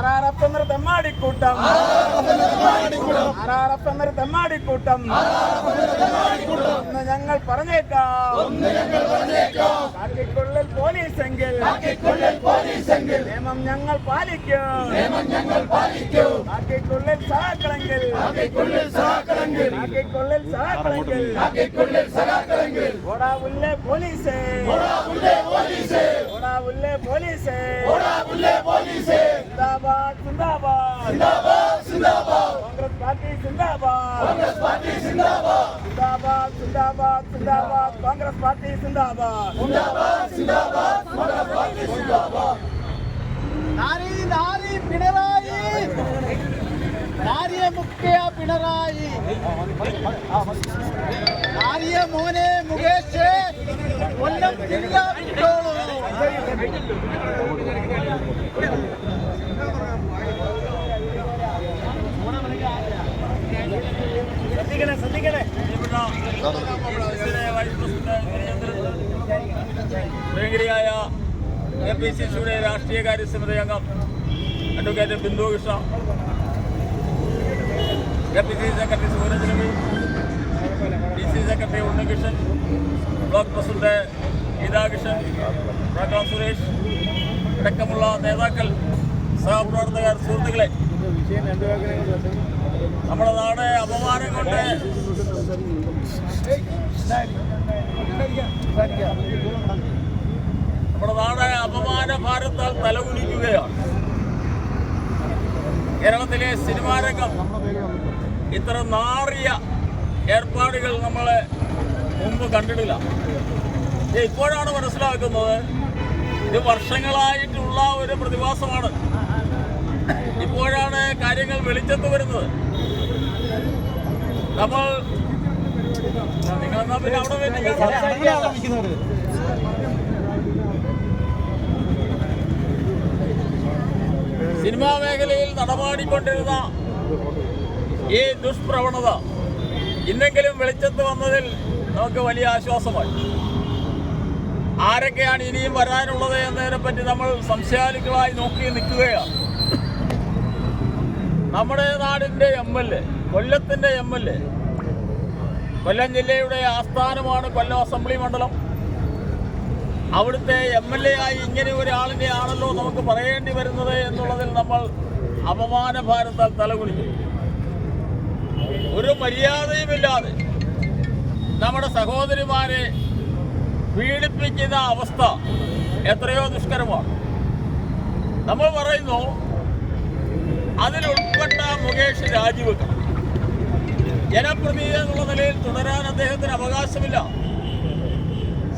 RRF എന്നൊരു തെമ്മാടിക്കൂട്ടം ഒന്ന് ഞങ്ങൾ പറഞ്ഞേക്കാം. കാക്കിക്കുള്ളിൽ പോലീസെങ്കിൽ നിയമം ഞങ്ങൾ പാലിക്കും. കാക്കിക്കുള്ളിൽ സഹാക്കളെങ്കിൽ ഓടാവുല്ലേ പോലീസേ, ഓടാവുല്ലേ പോലീസേ. സിന്ദാബാദ് സിന്ദാബാദ് കോൺഗ്രസ് പാർട്ടി സിന്ദാബാദ് കോൺഗ്രസ് പാർട്ടി സിന്ദാബാദ്. നാരി പിണറായി, നാരിയെ മുക്കിയ പിണറായി, നാരിയെ മോനെ മുകേഷ് കൊല്ലം ജില്ല വിട്ടോളൂ. പ്രിയങ്കരിയായ APCCയുടെ രാഷ്ട്രീയകാര്യ സമിതി അംഗം advocate Bindu Krishna, APCC secretary Suraj Ravi, DC secretary Unnikrishnan, block president Geethakrishnan, Prakash Suresh അടക്കമുള്ള നേതാക്കൾ, സഹപ്രവർത്തകർ, സുഹൃത്തുക്കളെ, നമ്മുടെ നാട് അപമാനം കൊണ്ട് അപമാന ഭാരത്താൽ തലകുനിക്കുകയാണ്. കേരളത്തിലെ സിനിമാ രംഗം ഇത്ര നാറിയ ഏർപ്പാടുകൾ നമ്മൾ മുമ്പ് കണ്ടിട്ടില്ല. ഇപ്പോഴാണ് മനസ്സിലാക്കുന്നത് ഇത് വർഷങ്ങളായിട്ടുള്ള ഒരു പ്രതിഭാസമാണ്. ഇപ്പോഴാണ് കാര്യങ്ങൾ വെളിച്ചത്ത് വരുന്നത്. നമ്മൾ നിങ്ങളെന്നാ പിന്നെ അവിടെ സിനിമാ മേഖലയിൽ നടമാടിക്കൊണ്ടിരുന്ന ഈ ദുഷ്പ്രവണത ഇന്നെങ്കിലും വെളിച്ചത്ത് വന്നതിൽ നമുക്ക് വലിയ ആശ്വാസമായി. ആരൊക്കെയാണ് ഇനിയും വരാനുള്ളത് എന്നതിനെപ്പറ്റി നമ്മൾ സംശയാലുക്കളായി നോക്കി നിൽക്കുകയാണ്. നമ്മുടെ നാടിൻ്റെ MLA, കൊല്ലത്തിൻ്റെ MLA, കൊല്ലം ജില്ലയുടെ ആസ്ഥാനമാണ് കൊല്ലം അസംബ്ലി മണ്ഡലം. അവിടുത്തെ MLA ആയി ഇങ്ങനെ ഒരാളിനെ ആണല്ലോ നമുക്ക് പറയേണ്ടി വരുന്നത് എന്നുള്ളതിൽ നമ്മൾ അപമാന ഭാരത്താൽ തലകുനിക്കും. ഒരു മര്യാദയുമില്ലാതെ നമ്മുടെ സഹോദരിമാരെ പീഡിപ്പിക്കുന്ന അവസ്ഥ എത്രയോ ദുഷ്കരമാണ്. നമ്മൾ പറയുന്നു അതിലുൾപ്പെട്ട മുകേഷ് രാജിവെക്കണം. ജനപ്രതിനിധി എന്നുള്ള നിലയിൽ തുടരാൻ അദ്ദേഹത്തിന് അവകാശമില്ല.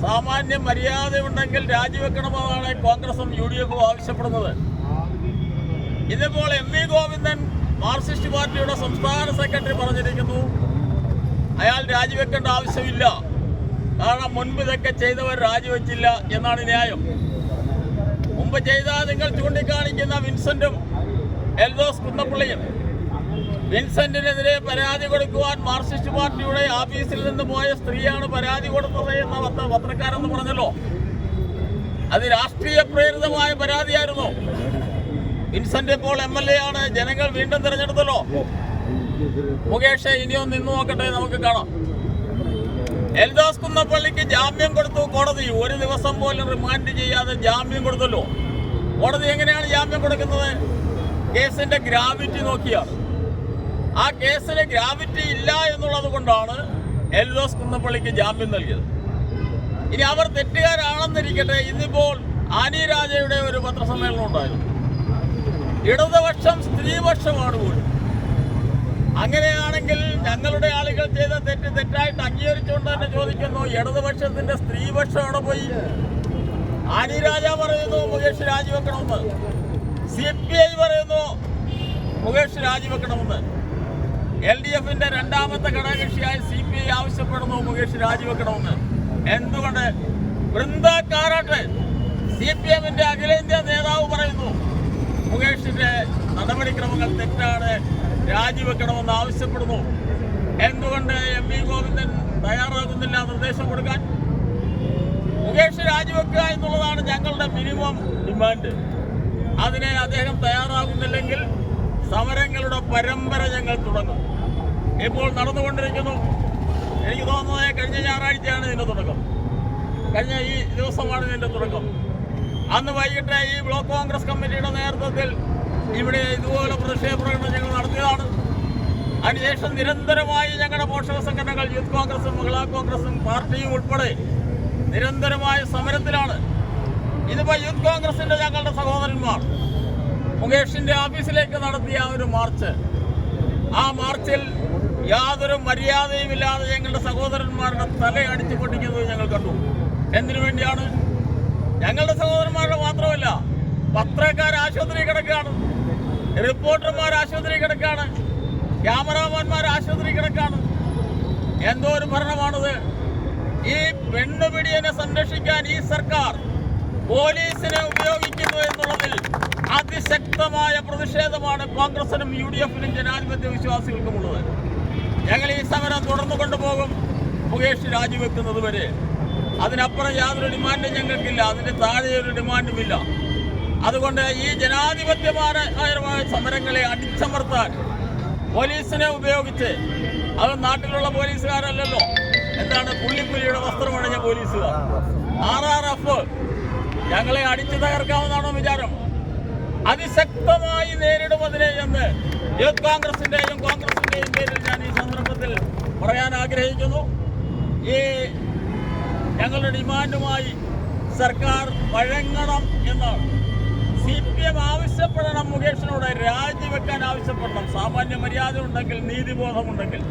സാമാന്യ മര്യാദയുണ്ടെങ്കിൽ രാജിവെക്കണമെന്നാണ് കോൺഗ്രസും UDF ആവശ്യപ്പെടുന്നത്. ഇതിപ്പോൾ MV ഗോവിന്ദൻ മാർക്സിസ്റ്റ് പാർട്ടിയുടെ സംസ്ഥാന സെക്രട്ടറി പറഞ്ഞിരിക്കുന്നു അയാൾ രാജിവെക്കേണ്ട ആവശ്യമില്ല, കാരണം മുൻപ് ഇതൊക്കെ ചെയ്തവർ രാജിവെച്ചില്ല എന്നാണ് ന്യായം. മുമ്പ് ചെയ്ത നിങ്ങൾ ചൂണ്ടിക്കാണിക്കുന്ന വിൻസെന്റും എൽദോസ് കുന്നപ്പള്ളിയും, വിൻസെന്റിനെതിരെ പരാതി കൊടുക്കുവാൻ മാർക്സിസ്റ്റ് പാർട്ടിയുടെ ഓഫീസിൽ നിന്ന് പോയ സ്ത്രീയാണ് പരാതി കൊടുത്തത് എന്ന പത്രക്കാരെന്ന് പറഞ്ഞല്ലോ. അത് രാഷ്ട്രീയ പ്രേരിതമായ പരാതിയായിരുന്നു. വിൻസെന്റ് ഇപ്പോൾ MLA ആണ്, ജനങ്ങൾ വീണ്ടും തിരഞ്ഞെടുത്തല്ലോ. മുകേഷ് ഇനിയൊന്ന് നിന്ന് നോക്കട്ടെ, നമുക്ക് കാണാം. എൽദോസ് കുന്നപ്പള്ളിക്ക് ജാമ്യം കൊടുത്തു കോടതി. ഒരു ദിവസം പോലും റിമാൻഡ് ചെയ്യാതെ ജാമ്യം കൊടുത്തല്ലോ. കോടതി എങ്ങനെയാണ് ജാമ്യം കൊടുക്കുന്നത്? കേസിന്റെ ഗ്രാവിറ്റി നോക്കിയാണ്. ആ കേസിന് ഗ്രാവിറ്റി ഇല്ല എന്നുള്ളത് കൊണ്ടാണ് എൽദോസ് കുന്നപ്പള്ളിക്ക് ജാമ്യം നൽകിയത്. ഇനി അവർ തെറ്റുകാരാണെന്നിരിക്കട്ടെ, ഇന്നിപ്പോൾ ആനി രാജയുടെ ഒരു പത്രസമ്മേളനം ഉണ്ടായിരുന്നു. ഇടതുപക്ഷം സ്ത്രീപക്ഷമാണ് പോലും. അങ്ങനെയാണെങ്കിൽ ഞങ്ങളുടെ ആളുകൾ ചെയ്ത തെറ്റായിട്ട് അംഗീകരിച്ചുകൊണ്ട് തന്നെ ചോദിക്കുന്നു, ഇടതുപക്ഷത്തിന്റെ സ്ത്രീപക്ഷം അവിടെ പോയി? ആനി രാജ പറയുന്നു മുകേഷ് രാജിവെക്കണമെന്ന്, CPI പറയുന്നു മുകേഷ് രാജിവെക്കണമെന്ന്, LDFന്റെ രണ്ടാമത്തെ ഘടകകക്ഷിയായ CPI ആവശ്യപ്പെടുന്നു മുകേഷ് രാജിവെക്കണമെന്ന്. എന്തുകൊണ്ട്? വൃന്ദ കാരാട്ട് CPMന്റെ അഖിലേന്ത്യാ നേതാവ് പറയുന്നു മുകേഷിന്റെ നടപടിക്രമങ്ങൾ തെറ്റാണ്, രാജിവെക്കണമെന്ന് ആവശ്യപ്പെടുന്നു. എന്തുകൊണ്ട് MV ഗോവിന്ദൻ തയ്യാറാകുന്നില്ല നിർദ്ദേശം കൊടുക്കാൻ? മുകേഷ് രാജിവെക്കുക എന്നുള്ളതാണ് ഞങ്ങളുടെ മിനിമം ഡിമാൻഡ്. അതിനെ അദ്ദേഹം തയ്യാറാകുന്നില്ല. നടന്നില്ലെങ്കിൽ സമരങ്ങളുടെ പരമ്പര ഞങ്ങൾ തുടങ്ങും. ഇപ്പോൾ നടന്നുകൊണ്ടിരിക്കുന്നു. എനിക്ക് തോന്നുന്നത് കഴിഞ്ഞ ഞായറാഴ്ചയാണ് ഇതിൻ്റെ തുടക്കം. കഴിഞ്ഞ ഈ ദിവസമാണ് ഇതിൻ്റെ തുടക്കം. അന്ന് വൈകിട്ട് ഈ ബ്ലോക്ക് കോൺഗ്രസ് കമ്മിറ്റിയുടെ നേതൃത്വത്തിൽ ഇവിടെ ഇതുപോലെ പ്രതിഷേധ പ്രകടനം ഞങ്ങൾ നടത്തിയതാണ്. അതിനുശേഷം നിരന്തരമായി ഞങ്ങളുടെ പോഷക സംഘടനകൾ യൂത്ത് കോൺഗ്രസും മഹിളാ കോൺഗ്രസും പാർട്ടിയും ഉൾപ്പെടെ നിരന്തരമായ സമരത്തിലാണ്. ഇതിപ്പോൾ യൂത്ത് കോൺഗ്രസിൻ്റെ ഞങ്ങളുടെ സഹോദരന്മാർ മുകേഷിൻ്റെ ഓഫീസിലേക്ക് നടത്തിയ ഒരു മാർച്ച്, ആ മാർച്ചിൽ യാതൊരു മര്യാദയുമില്ലാതെ ഞങ്ങളുടെ സഹോദരന്മാരുടെ തല അടിച്ചു പൊട്ടിക്കുന്നത് ഞങ്ങൾ കണ്ടു. എന്തിനു വേണ്ടിയാണ്? ഞങ്ങളുടെ സഹോദരന്മാരുടെ മാത്രമല്ല, പത്രക്കാർ ആശുപത്രി കിടക്കുകയാണ്, റിപ്പോർട്ടർമാർ ആശുപത്രി കിടക്കുകയാണ്, ക്യാമറാമാന്മാർ ആശുപത്രി കിടക്കുകയാണ്. എന്തോ ഒരു ഭരണമാണിത്! ഈ പെണ്ണുപിടിയനെ സംരക്ഷിക്കാൻ ഈ സർക്കാർ പോലീസിനെ ഉപയോഗിക്കുന്നു എന്നുള്ളതിൽ അതിശക്തമായ പ്രതിഷേധമാണ് കോൺഗ്രസിനും UDF-നും ജനാധിപത്യ വിശ്വാസികൾക്കുമുള്ളത്. ഞങ്ങൾ ഈ സമരം തുടർന്നു കൊണ്ടുപോകും, മുകേഷ് രാജിവെക്കുന്നത് വരെ. അതിനപ്പുറം യാതൊരു ഡിമാൻഡും ഞങ്ങൾക്കില്ല, അതിൻ്റെ താഴെ ഒരു ഡിമാൻഡുമില്ല. അതുകൊണ്ട് ഈ ജനാധിപത്യപരമായ സമരങ്ങളെ അടിച്ചമർത്താൻ പോലീസിനെ ഉപയോഗിച്ച്, അത് നാട്ടിലുള്ള പോലീസുകാരല്ലല്ലോ, എന്താണ് പുള്ളിപ്പുലിയുടെ വസ്ത്രമണിഞ്ഞ പോലീസുകാർ, RRF ഞങ്ങളെ അടിച്ചു തകർക്കാവുന്നതാണോ വിചാരം? അതിശക്തമായി നേരിടും അതിനെ എന്ന് യൂത്ത് കോൺഗ്രസിൻ്റെയും കോൺഗ്രസിൻ്റെയും പേരിൽ ഞാൻ ഈ സന്ദർഭത്തിൽ പറയാൻ ആഗ്രഹിക്കുന്നു. ഈ ഞങ്ങളുടെ ഡിമാൻഡുമായി സർക്കാർ വഴങ്ങണം എന്നാണ്. CPM ആവശ്യപ്പെടണം, മുകേഷിനോട് രാജിവെക്കാൻ ആവശ്യപ്പെടണം. സാമാന്യ മര്യാദ ഉണ്ടെങ്കിൽ, നീതിബോധമുണ്ടെങ്കിൽ.